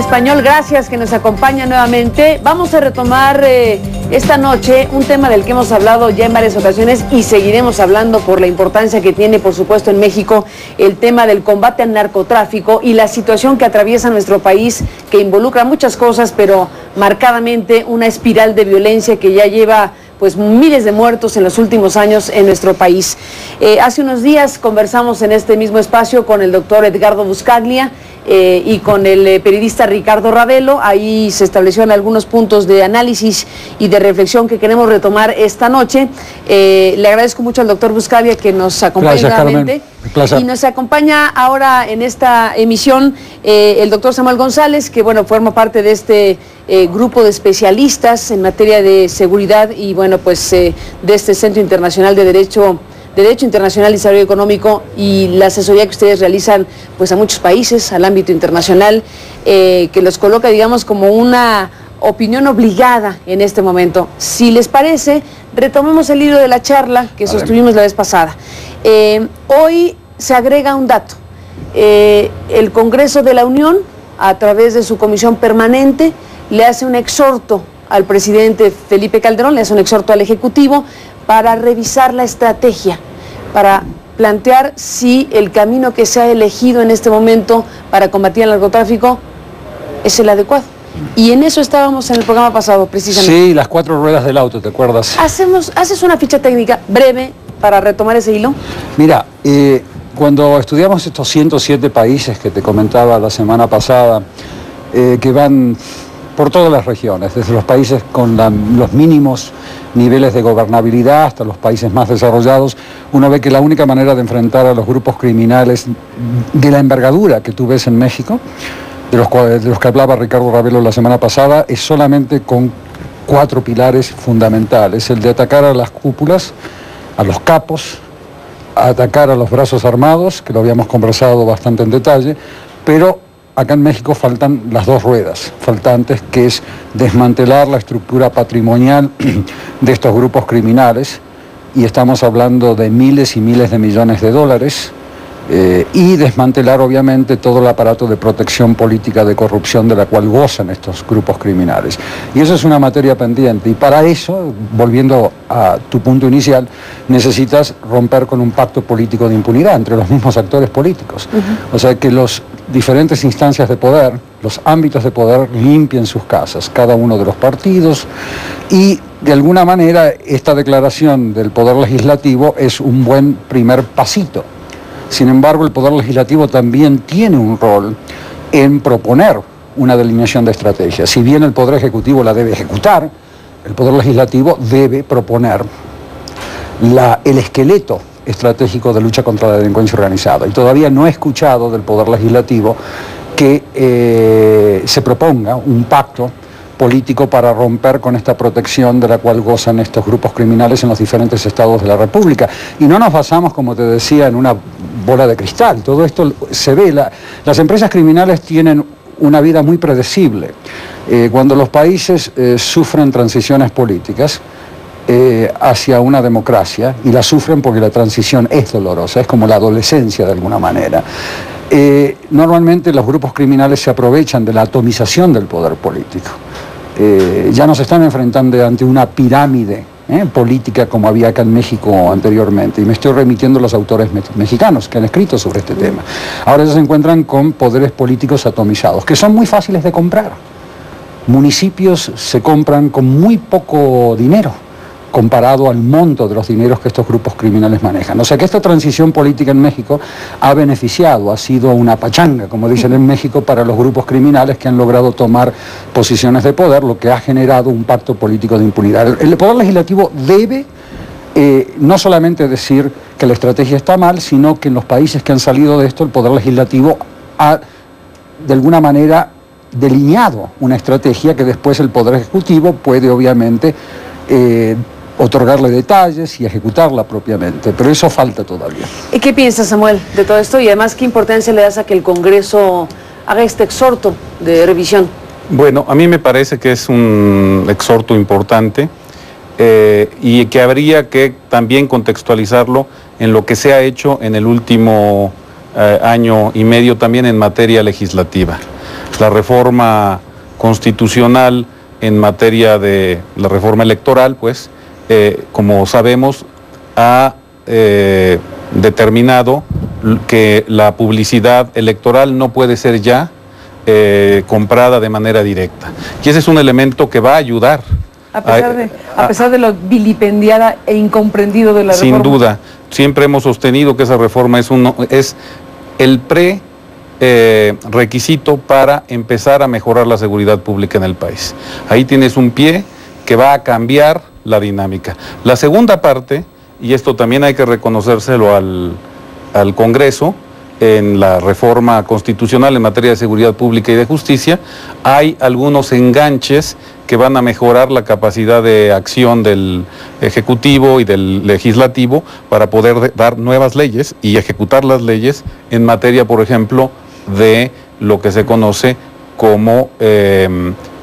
Español, gracias que nos acompaña nuevamente. Vamos a retomar esta noche un tema del que hemos hablado ya en varias ocasiones y seguiremos hablando por la importancia que tiene, por supuesto, en México, el tema del combate al narcotráfico y la situación que atraviesa nuestro país, que involucra muchas cosas, pero marcadamente una espiral de violencia que ya lleva pues miles de muertos en los últimos años en nuestro país. Hace unos días conversamos en este mismo espacio con el doctor Edgardo Buscaglia y con el periodista Ricardo Ravelo. Ahí se establecieron algunos puntos de análisis y de reflexión que queremos retomar esta noche. Le agradezco mucho al doctor Buscaglia que nos acompañe nuevamente. Y nos acompaña ahora en esta emisión el doctor Samuel González, que bueno, forma parte de este grupo de especialistas en materia de seguridad y bueno, pues de este Centro Internacional de Derecho Internacional y Desarrollo Económico, y la asesoría que ustedes realizan pues a muchos países, al ámbito internacional, que los coloca, digamos, como una opinión obligada en este momento. Si les parece, retomemos el hilo de la charla que sostuvimos la vez pasada. Hoy se agrega un dato. El Congreso de la Unión, a través de su comisión permanente, le hace un exhorto al presidente Felipe Calderón, le hace un exhorto al Ejecutivo para revisar la estrategia, para plantear si el camino que se ha elegido en este momento para combatir el narcotráfico es el adecuado. Y en eso estábamos en el programa pasado, precisamente. Sí, las 4 ruedas del auto, ¿te acuerdas? ¿Haces una ficha técnica breve para retomar ese hilo? Mira, cuando estudiamos estos 107 países que te comentaba la semana pasada, que van por todas las regiones, desde los países con los mínimos niveles de gobernabilidad hasta los países más desarrollados, uno ve que la única manera de enfrentar a los grupos criminales de la envergadura que tú ves en México, de los que hablaba Ricardo Ravelo la semana pasada, es solamente con 4 pilares fundamentales: el de atacar a las cúpulas, a los capos, a atacar a los brazos armados, que lo habíamos conversado bastante en detalle, pero acá en México faltan las 2 ruedas faltantes, que es desmantelar la estructura patrimonial de estos grupos criminales, y estamos hablando de miles y miles de millones de dólares, y desmantelar obviamente todo el aparato de protección política de corrupción de la cual gozan estos grupos criminales. Y eso es una materia pendiente, y para eso, volviendo a tu punto inicial, necesitas romper con un pacto político de impunidad entre los mismos actores políticos. O sea, que los diferentes instancias de poder, los ámbitos de poder, limpien sus casas, cada uno de los partidos, y de alguna manera esta declaración del Poder Legislativo es un buen primer pasito. Sin embargo, el Poder Legislativo también tiene un rol en proponer una delineación de estrategia. Si bien el Poder Ejecutivo la debe ejecutar, el Poder Legislativo debe proponer el esqueleto estratégico de lucha contra la delincuencia organizada. Y todavía no he escuchado del Poder Legislativo que se proponga un pacto político para romper con esta protección de la cual gozan estos grupos criminales en los diferentes estados de la República. Y no nos basamos, como te decía, en una bola de cristal. Todo esto se ve. Las empresas criminales tienen una vida muy predecible. Cuando los países sufren transiciones políticas hacia una democracia, y la sufren porque la transición es dolorosa, es como la adolescencia de alguna manera, normalmente los grupos criminales se aprovechan de la atomización del poder político. Ya no se están enfrentando ante una pirámide política como había acá en México anteriormente, y me estoy remitiendo a los autores mexicanos que han escrito sobre este tema. Ahora ya se encuentran con poderes políticos atomizados, que son muy fáciles de comprar. Municipios se compran con muy poco dinero comparado al monto de los dineros que estos grupos criminales manejan. O sea que esta transición política en México ha beneficiado, ha sido una pachanga, como dicen en México, para los grupos criminales que han logrado tomar posiciones de poder, lo que ha generado un pacto político de impunidad. El Poder Legislativo debe no solamente decir que la estrategia está mal, sino que en los países que han salido de esto, el Poder Legislativo ha, de alguna manera, delineado una estrategia que después el Poder Ejecutivo puede, obviamente, otorgarle detalles y ejecutarla propiamente, pero eso falta todavía. ¿Y qué piensas, Samuel, de todo esto? Y además, ¿qué importancia le das a que el Congreso haga este exhorto de revisión? Bueno, a mí me parece que es un exhorto importante y que habría que también contextualizarlo en lo que se ha hecho en el último año y medio también en materia legislativa. la reforma constitucional en materia de la reforma electoral, pues, como sabemos, ha determinado que la publicidad electoral no puede ser ya comprada de manera directa. Y ese es un elemento que va a ayudar. A pesar de lo vilipendiada e incomprendido de la reforma. Sin duda, siempre hemos sostenido que esa reforma es el requisito para empezar a mejorar la seguridad pública en el país. Ahí tienes un pie que va a cambiar la dinámica. La segunda parte, y esto también hay que reconocérselo al Congreso, en la reforma constitucional en materia de seguridad pública y de justicia, hay algunos enganches que van a mejorar la capacidad de acción del Ejecutivo y del Legislativo para poder dar nuevas leyes y ejecutar las leyes en materia, por ejemplo, de lo que se conoce como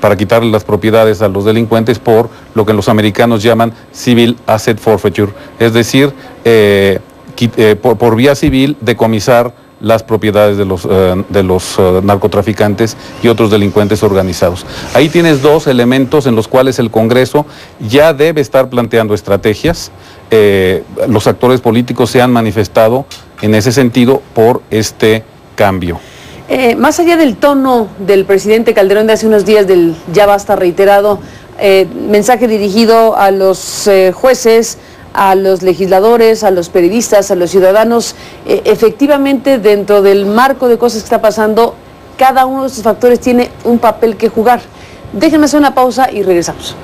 para quitarle las propiedades a los delincuentes por lo que los americanos llaman Civil Asset Forfeiture, es decir, por vía civil decomisar las propiedades de los narcotraficantes y otros delincuentes organizados. Ahí tienes dos elementos en los cuales el Congreso ya debe estar planteando estrategias. Los actores políticos se han manifestado en ese sentido por este cambio. Más allá del tono del presidente Calderón de hace unos días, del ya basta reiterado, mensaje dirigido a los jueces, a los legisladores, a los periodistas, a los ciudadanos, efectivamente dentro del marco de cosas que está pasando, cada uno de estos factores tiene un papel que jugar. Déjenme hacer una pausa y regresamos.